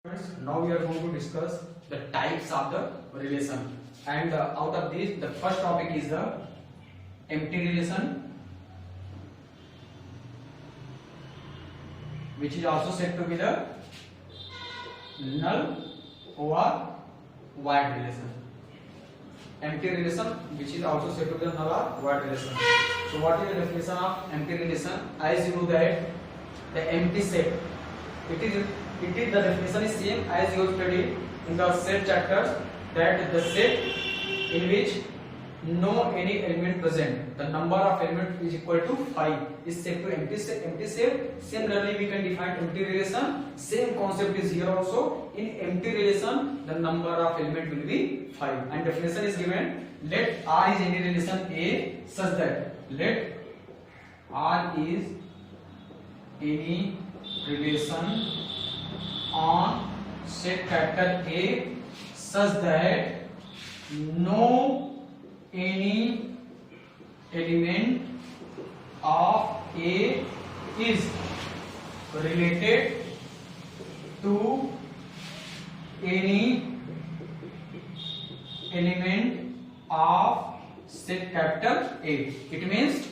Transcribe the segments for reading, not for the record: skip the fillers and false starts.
Now we are going to discuss the types of the relation, and out of this the first topic is the empty relation, which is also said to be the null or void relation. Empty relation, which is also said to be the null or void relation. So what is the definition of empty relation? As you know that the empty set, it is the definition is same as you studied in the set chapters, that the set in which no any element present, the number of element is equal to 5 is set to empty set. Similarly we can define empty relation. Same concept is here also. In empty relation the number of element will be 5, and definition is given: let R is any relation A such that, let R is any relation on set capital A such that no any element of A is related to any element of set capital A. It means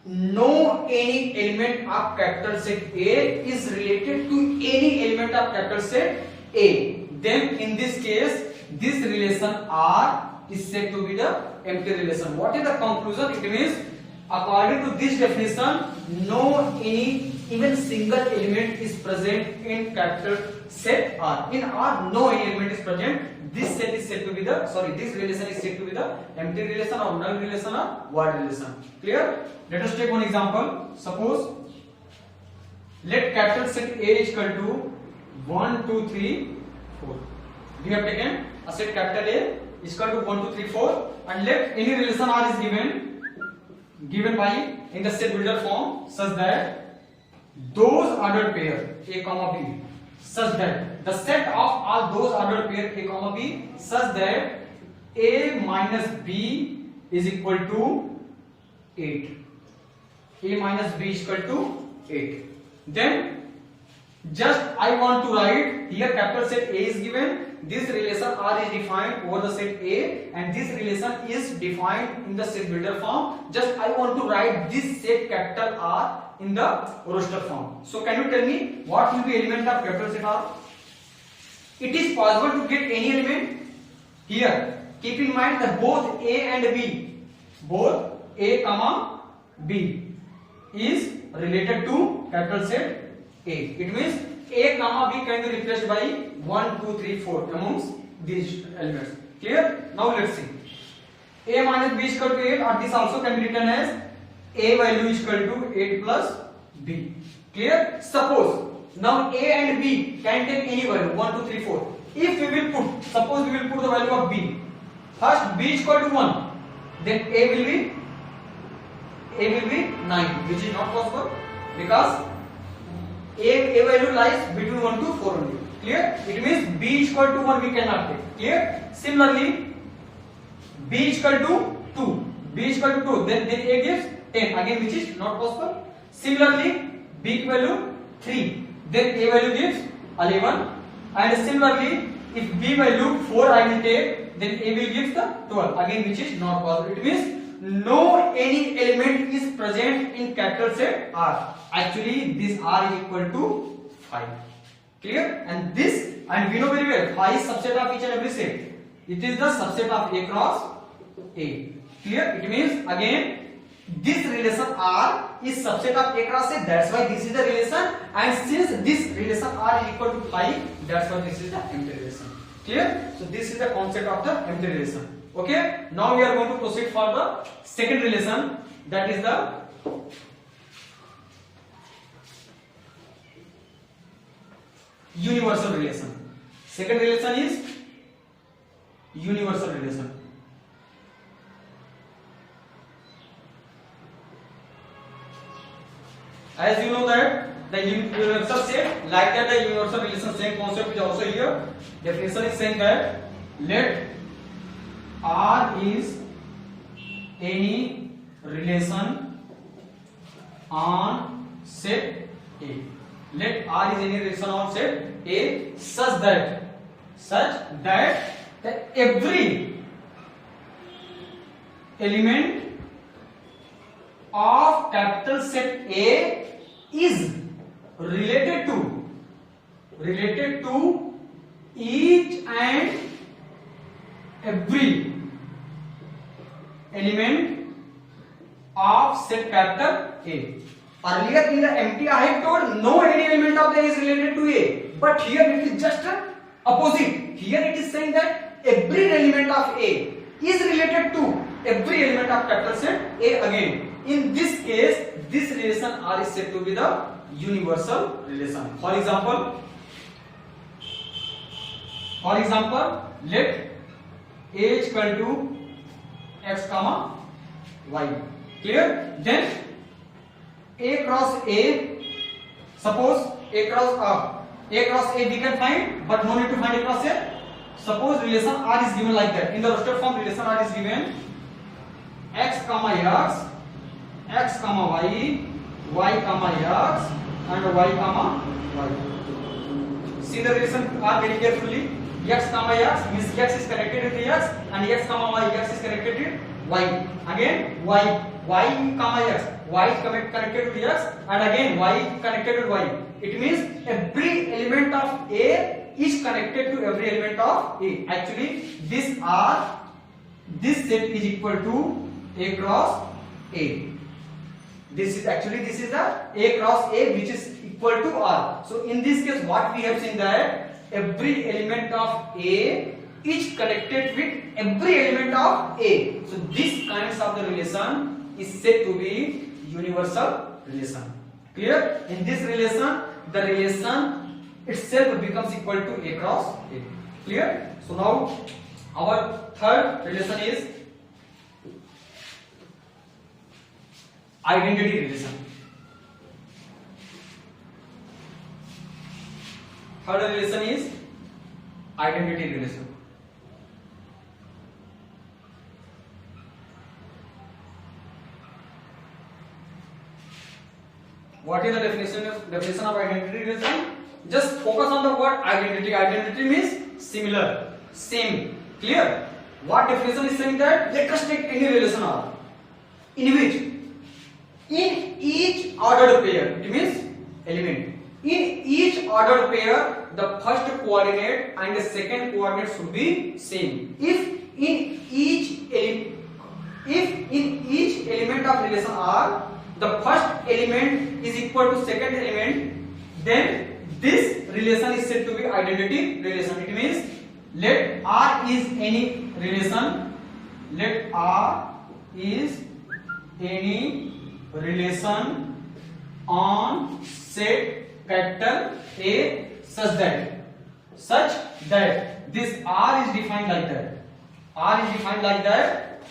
no any element of capital set A is related to any element of capital set A. Then in this case this relation R is said to be the empty relation. What is the conclusion? It means according to this definition, no any even single element is present in capital set R. In R no any element is present. This set is said to be the this relation is said to be the empty relation or null relation or void relation. Clear? Let us take one example. Suppose let capital set A is equal to 1, 2, 3, 4. We have taken a set capital A is equal to 1, 2, 3, 4, and let any relation R is given by in the set builder form such that those ordered pair A comma B such that the set of all those ordered pair A comma B such that A minus B is equal to 8. A minus B is equal to 8. Then just I want to write here capital set A is given. This relation R is defined over the set A, and this relation is defined in the set builder form. Just I want to write this set capital R in the roster form. So can you tell me what will be element of capital set R? It is possible to get any element here. Keep in mind that both A and B, both A comma B is related to capital set A. It means A comma B can be replaced by 1, 2, 3, 4 amongst these elements. Clear? Now let's see. A minus B is equal to 8, or this also can be written as A value is equal to 8 plus B. Clear? Suppose now A and B can take any value 1, 2, 3, 4. If we will put, suppose we will put the value of B. First B is equal to 1, then A will be 9, which is not possible because A value lies between 1 to 4 only. Clear? It means B is equal to 1 we cannot take. Clear? Similarly, B is equal to 2. B is equal to 2. Then A gives 10. Again, which is not possible. Similarly, B value 3. Then A value gives 11. And similarly, if B value 4 I will take, then A will give the 12. Again, which is not possible. It means no any element is present in capital set R. Actually, this R is equal to 5. Clear? And this, and we know very well, phi is subset of each and every set. It is the subset of A cross A. Clear? It means again, this relation R is subset of A cross A. That's why this is the relation. And since this relation R is equal to phi, that's why this is the empty relation. Clear? So this is the concept of the empty relation. Okay, now we are going to proceed for the second relation, that is the universal relation. Second relation is universal relation. As you know that the universal set, like that the universal relation, same concept is also here. Definition is saying that let R is any relation on set A. let R is any relation on set A such that every element of capital set A is related to each and every element of set capital A. Earlier in the empty I have told no any element of A is related to A, but here it is just opposite. Here it is saying that every element of A is related to every element of capital set A again. In this case, this relation R is said to be the universal relation. For example, let A is equal to x comma y. Clear? Then A cross A, suppose A cross A we can find, but no need to find A cross A. Suppose relation R is given like that. In the roster form, relation R is given x comma x, x comma y, y comma x, and y comma y. See the relation R very carefully. X comma x means x is connected with x, and x comma y, x is connected with y. Again y comma x, y is connected with x, and again y connected with y. It means every element of A is connected to every element of A. Actually, this set is equal to A cross A. This is the A cross A, which is equal to R. So in this case, what we have seen that every element of A is connected with every element of A. So this kinds of the relation is said to be universal relation. Clear? In this relation, the relation itself becomes equal to A cross A. Clear? So now our third relation is identity relation. Third relation is identity relation. What is the definition of identity relation? Just focus on the word identity. Identity means similar, same. Clear? What definition is saying that? Let us take any relation R in which in each ordered pair, it means element. In each ordered pair, the first coordinate and the second coordinate should be same. If in each element of relation R, the first element is equal to second element, then this relation is said to be identity relation. It means let R is any relation. Let R is any relation on set capital A such that this R is defined like that. R is defined like that.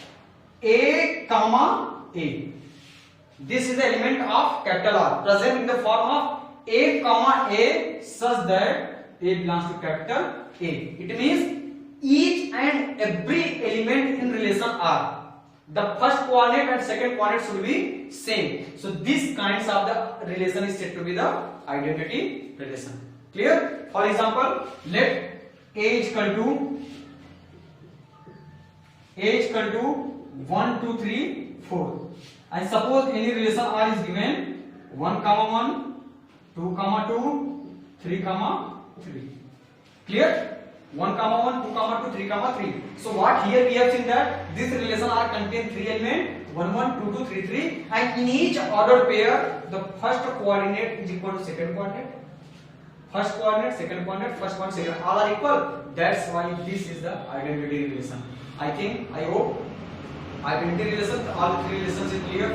A comma A. This is the element of capital R present in the form of A comma A such that A belongs to capital A. It means each and every element in relation R, the first coordinate and second coordinate should be same. So this kinds of the relation is said to be the identity relation. Clear? For example, let A is equal to 1, 2, 3, 4. And suppose any relation R is given 1, 1, 2, 2, 3, 3. Clear? 1, 1, 2, 2, 3, 3. So what here we have seen that this relation R contains 3 elements 1, 1, 2, 2, 3, 3, and in each ordered pair the first coordinate is equal to second coordinate. First coordinate, second coordinate, first coordinate, second, all are equal. That's why this is the identity relation. I hope identity relation, all the 3 relations is clear.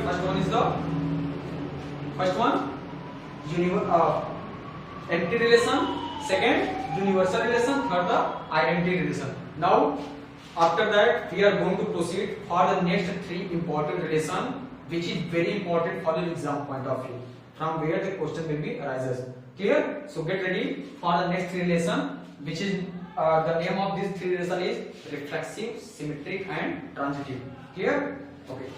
First one empty relation, second universal relation, third the identity relation. Now after that we are going to proceed for the next 3 important relation, which is very important for the exam point of view, from where the question will be arises. Clear? So get ready for the next 3 relation, which is the name of these 3 relation is reflexive, symmetric and transitive. Clear? Okay.